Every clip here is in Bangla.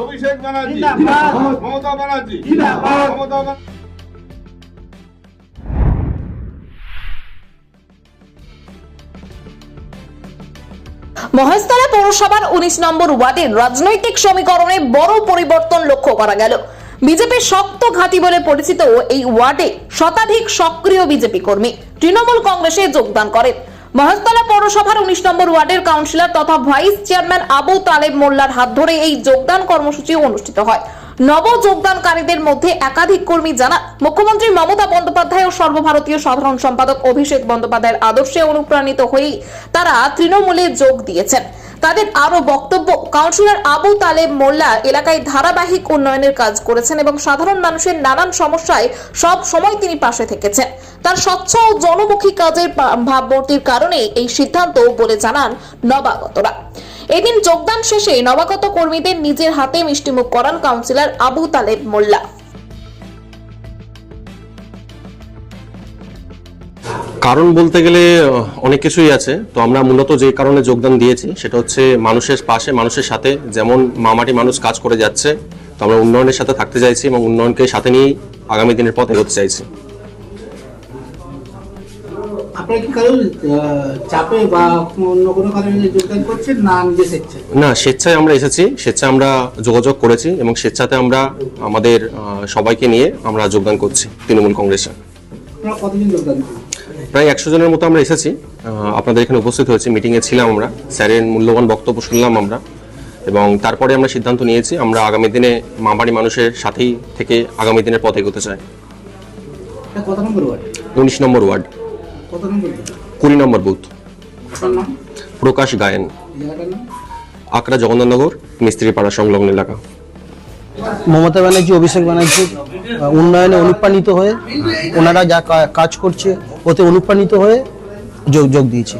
অভিষেক ব্যানার্জি, মমতা ব্যানার্জি, মমতা ব্যানার্জি। মহেশতলা পৌরসভার 19 নম্বর ওয়ার্ডের রাজনৈতিক সমীকরণে বড় পরিবর্তন লক্ষ্য করা গেল। বিজেপির শক্ত ঘাঁটি বলে পরিচিত এই ওয়ার্ডে শতাধিক সক্রিয় বিজেপি কর্মী তৃণমূল কংগ্রেসে যোগদান করেন। মহেশতলা পৌরসভার 19 নম্বর ওয়ার্ডের কাউন্সিলর তথা ভাইস চেয়ারম্যান আবু তালেব মোল্লার হাত ধরে এই যোগদান কর্মসূচি অনুষ্ঠিত হয়। নব যোগদানকারীদের মধ্যে একাধিক কর্মী জানান, মুখ্যমন্ত্রী মমতা বন্দ্যোপাধ্যায় ও সর্বভারতীয় সাধারণ সম্পাদক অভিষেক বন্দ্যোপাধ্যায়ের আদর্শে অনুপ্রাণিত হয়েই তারা তৃণমূলে যোগ দিয়েছেন। তাদের আরো বক্তব্য, কাউন্সিলর আবু তালেব মোল্লা এলাকায় ধারাবাহিক উন্নয়নের কাজ করেছেন এবং সাধারণ মানুষের নানান সমস্যায় সব সময় তিনি পাশে থেকেছেন। তার স্বচ্ছ ও জনমুখী কাজের ভাবমূর্তির কারণে এই সিদ্ধান্ত বলে জানান নবাগতরা। এদিন যোগদান শেষে নবাগত কর্মীদের নিজের হাতে মিষ্টিমুখ করান কাউন্সিলর আবু তালেব মোল্লা। কারণ বলতে গেলে অনেক কিছুই আছে। তো আমরা মূলত যে কারণে যোগদান দিয়েছি সেটা হচ্ছে মানুষের পাশে, মানুষের সাথে যেমন মামাটি মানুষ কাজ করে যাচ্ছে, তো আমরা উন্নয়নের সাথে থাকতে চাইছি এবং উন্নয়নকে সাথে নিয়েই আগামী দিনের পথ এগোতে চাইছি। আপনারা কি কারণ চাপে বা অন্য কোনো কারণে যোগদান করছেন না নিজে স্বেচ্ছায়? না, স্বেচ্ছায় আমরা এসেছি, স্বেচ্ছায় আমরা যোগাযোগ করেছি এবং স্বেচ্ছাতে আমরা আমাদের সবাইকে নিয়ে আমরা যোগদান করছি তৃণমূল কংগ্রেসে। আপনারা কতদিন যোগদান করছেন? প্রায় 100 জনের মতো আমরা এসেছি, আপনাদের এখানে উপস্থিত হয়েছি, মিটিংয়ে ছিলাম আমরা, স্যারের মূল্যবান বক্তব্য শুনলাম আমরা, এবং তারপরে আমরা সিদ্ধান্ত নিয়েছি আমরা আগামী দিনে মামারি মানুষের সাথেই থেকে আগামী দিনের পথ এগোতে চাই। কত নম্বর ওয়ার্ড? 19 নম্বর ওয়ার্ড, কত নম্বর? 20 নম্বর বুথ। আপনার নাম? প্রকাশ গায়েন, জায়গাটার নাম? আকরা জগন্নাথনগর, মিস্ত্রিপাড়া সংলগ্ন এলাকা। মমতা ব্যানার্জি, অভিষেক ব্যানার্জি উন্নয়নে অনুপ্রাণিত হয়ে ওনারা যা কাজ করছে ওতে অনুপ্রাণিত হয়ে যোগ দিয়েছি।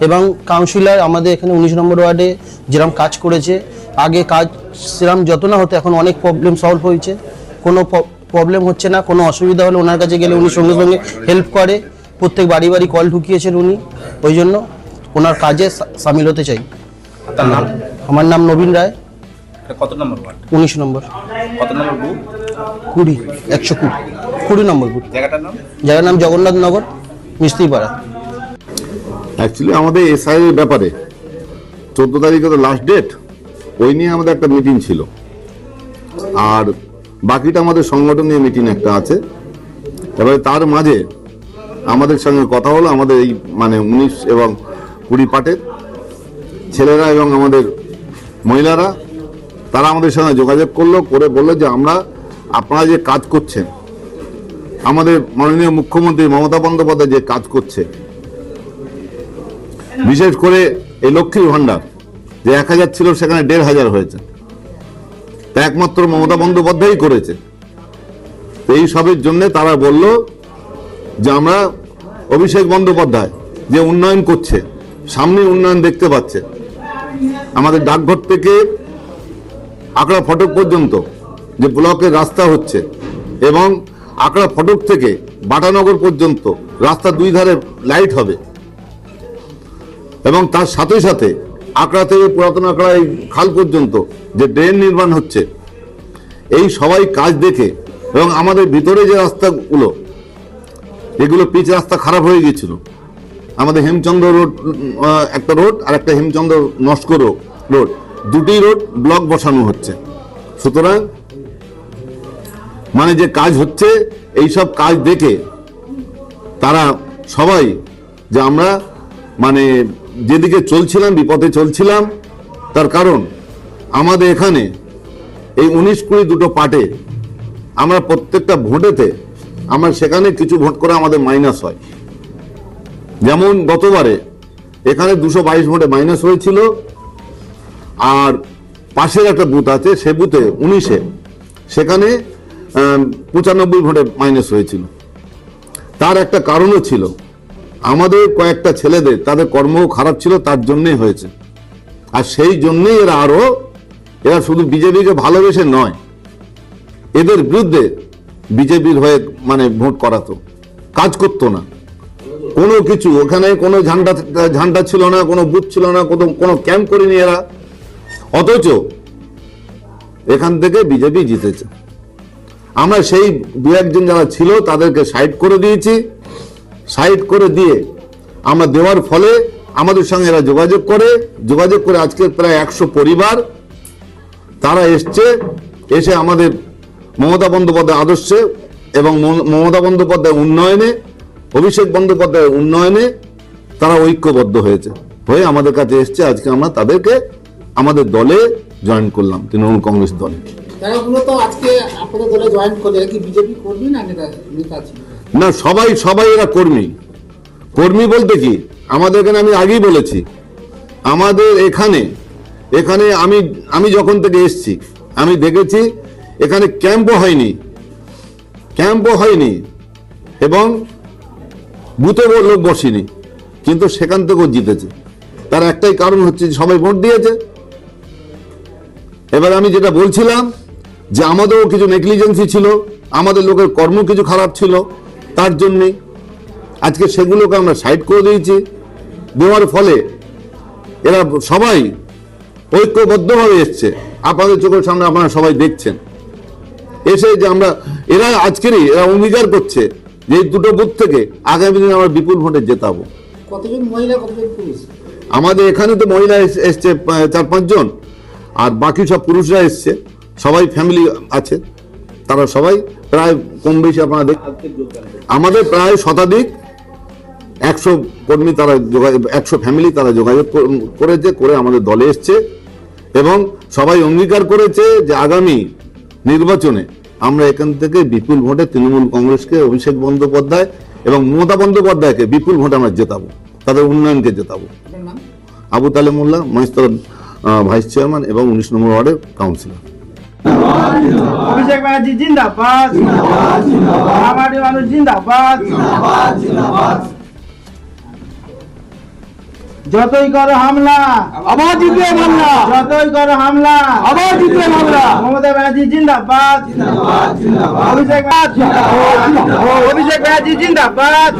এবং কাউন্সিলর আমাদের এখানে 19 নম্বর ওয়ার্ডে যেরকম কাজ করেছে, আগে কাজ সেরকম যত না হতো, এখন অনেক প্রবলেম সলভ হয়েছে, কোনো প্রবলেম হচ্ছে না। কোনো অসুবিধা হলে ওনার কাছে গেলে উনি সঙ্গে সঙ্গে হেল্প করে, প্রত্যেক বাড়ি বাড়ি কল ঢুকিয়েছেন উনি। ওই জন্য ওনার কাজে সামিল হতে চাই। আমার নাম নবীন রায়। কত নম্বর ওয়ার্ড? 19 নম্বর। কত নম্বর বুথ? 20 নম্বর বুথ। জায়গার নাম জগন্নাথনগর, মিস্ত্রিপাড়া। অ্যাকচুয়ালি আমাদের এসআই এর ব্যাপারে 14 তারিখে তো লাস্ট ডেট, ওই নিয়ে আমাদের একটা মিটিং ছিল, আর বাকিটা আমাদের সংগঠন নিয়ে মিটিং একটা আছে। এবারে তার মাঝে আমাদের সঙ্গে কথা হলো, আমাদের এই 19 এবং 20 পার্টের ছেলেরা এবং আমাদের মহিলারা, তারা আমাদের সঙ্গে যোগাযোগ করে বললো যে আপনারা যে কাজ করছেন, আমাদের মাননীয় মুখ্যমন্ত্রী মমতা বন্দ্যোপাধ্যায় যে কাজ করছে, বিশেষ করে এই লক্ষ্মীর ভান্ডার যে 1000 ছিল সেখানে 1500 হয়েছে, তা একমাত্র মমতা বন্দ্যোপাধ্যায়ই করেছে। এই সবের জন্য তারা বলল যে আমরা অভিষেক বন্দ্যোপাধ্যায় যে উন্নয়ন করছে, সামনে উন্নয়ন দেখতে পাচ্ছে, আমাদের ডাকঘর থেকে আকড়া ফটক পর্যন্ত যে ব্লকের রাস্তা হচ্ছে, এবং আকড়া ফটক থেকে বাটানগর পর্যন্ত রাস্তা 2 ধারে লাইট হবে, এবং তার সাথে সাথে আকড়া থেকে পুরাতন আকড়া এই খাল পর্যন্ত যে ড্রেন নির্মাণ হচ্ছে, এই সবাই কাজ দেখে, এবং আমাদের ভিতরে যে রাস্তাগুলো, এগুলো পিচ রাস্তা খারাপ হয়ে গিয়েছিল, আমাদের হেমচন্দ্র রোড একটা রোড আর একটা হেমচন্দ্র নস্কর রোড, দুটি রোড ব্লক বসানো হচ্ছে। সুতরাং যে কাজ হচ্ছে, এই সব কাজ দেখে তারা সবাই যে আমরা যেদিকে চলছিলাম, বিপথে চলছিলাম, তার কারণ আমাদের এখানে এই 19-20 দুটো পার্টে আমরা প্রত্যেকটা ভোটেতে আমরা সেখানে কিছু ভোট করে আমাদের মাইনাস হয়। যেমন গতবারে এখানে 222 ভোটে মাইনাস হয়েছিল, আর পাশের একটা বুথ আছে, সে বুথে 19-এ সেখানে 95 ভোটে মাইনাস হয়েছিল। তার একটা কারণও ছিল, আমাদের কয়েকটা ছেলেদের তাদের কর্ম খারাপ ছিল, তার জন্যই হয়েছে। আর সেই জন্যই এরা শুধু বিজেপিকে ভালোবেসে নয়, এদের বিরুদ্ধে বিজেপির হয়ে ভোট করাতো, কাজ করতো না কোনো কিছু। ওখানে কোনো ঝান্ডা ছিল না, কোনো বুথ ছিল না, কোনো ক্যাম্প করেনি এরা। অথচ এখান থেকে বিজেপি জিতেছে। আমরা সেই দু একজন যারা ছিল তাদেরকে সাইড করে দিয়েছি। সাইড করে দিয়ে আমরা দেওয়ার ফলে আমাদের সঙ্গে এরা যোগাযোগ করে আজকে প্রায় 100 পরিবার তারা এসে আমাদের মমতা বন্দ্যোপাধ্যায় আদর্শে এবং মমতা বন্দ্যোপাধ্যায় উন্নয়নে, অভিষেক বন্দ্যোপাধ্যায়ের উন্নয়নে তারা ঐক্যবদ্ধ হয়ে আমাদের কাছে এসছে। আজকে আমরা তাদেরকে আমাদের দলে জয়েন করলাম, তৃণমূল কংগ্রেস দলে। তারা মূলত আজকে আপনাদের দলে জয়েন করলে কি বিজেপি কর্মী না নেতা ছিল? না, সবাই এরা কর্মী বলতে কি, আমাদের এখানে আমি আগেই বলেছি, আমাদের এখানে আমি যখন থেকে এসছি আমি দেখেছি এখানে ক্যাম্পও হয়নি এবং বুথে লোক বসেনি, কিন্তু সেখান থেকেও জিতেছে। তার একটাই কারণ হচ্ছে যে সবাই ভোট দিয়েছে। এবার আমি যেটা বলছিলাম যে আমাদেরও কিছু নেগলিজেন্সি ছিল, আমাদের লোকের কর্ম কিছু খারাপ ছিল, তার জন্যই আজকে সেগুলোকে আমরা সাইড করে দিয়েছি। দেওয়ার ফলে এরা সবাই ঐক্যবদ্ধভাবে এসছে। আপনাদের চোখের সামনে আপনারা সবাই দেখছেন এসে যে এরা অঙ্গীকার করছে যে এই দুটো বুথ থেকে আগামী দিনে আমরা বিপুল ভোটে জেতাবো। কতজন মহিলা, কতজন পুরুষ? আমাদের এখানে তো মহিলা এসছে 4-5 জন, আর বাকি সব পুরুষরা এসছে। সবাই ফ্যামিলি আছে, তারা সবাই প্রায় কম বেশি আপনারা আমাদের প্রায় শতাধিক 100 কর্মী তারা 100 ফ্যামিলি তারা যোগাযোগ করে আমাদের দলে এসছে এবং সবাই অঙ্গীকার করেছে যে আগামী নির্বাচনে আমরা এখান থেকে বিপুল ভোটে তৃণমূল কংগ্রেসকে, অভিষেক বন্দ্যোপাধ্যায় এবং মমতা বন্দ্যোপাধ্যায়কে বিপুল ভোটে আমরা জেতাবো, তাদের উন্নয়নকে জেতাবো। আবু তালেব মোল্লা, মহেশতলা ভাইস চেয়ারম্যান এবং 19 নম্বর ওয়ার্ডের কাউন্সিলর। অভিষেক ব্যানার্জি জিন্দাবাদ, আমাদের মানুষ জিন্দাবাদ। যতই করো হামলা আবার জিতবে বাংলা, যতই করো হামলা আবার জিতবে বাংলা। মমতা ব্যানার্জি জিন্দাবাদ, অভিষেক ব্যানার্জি জিন্দাবাদ।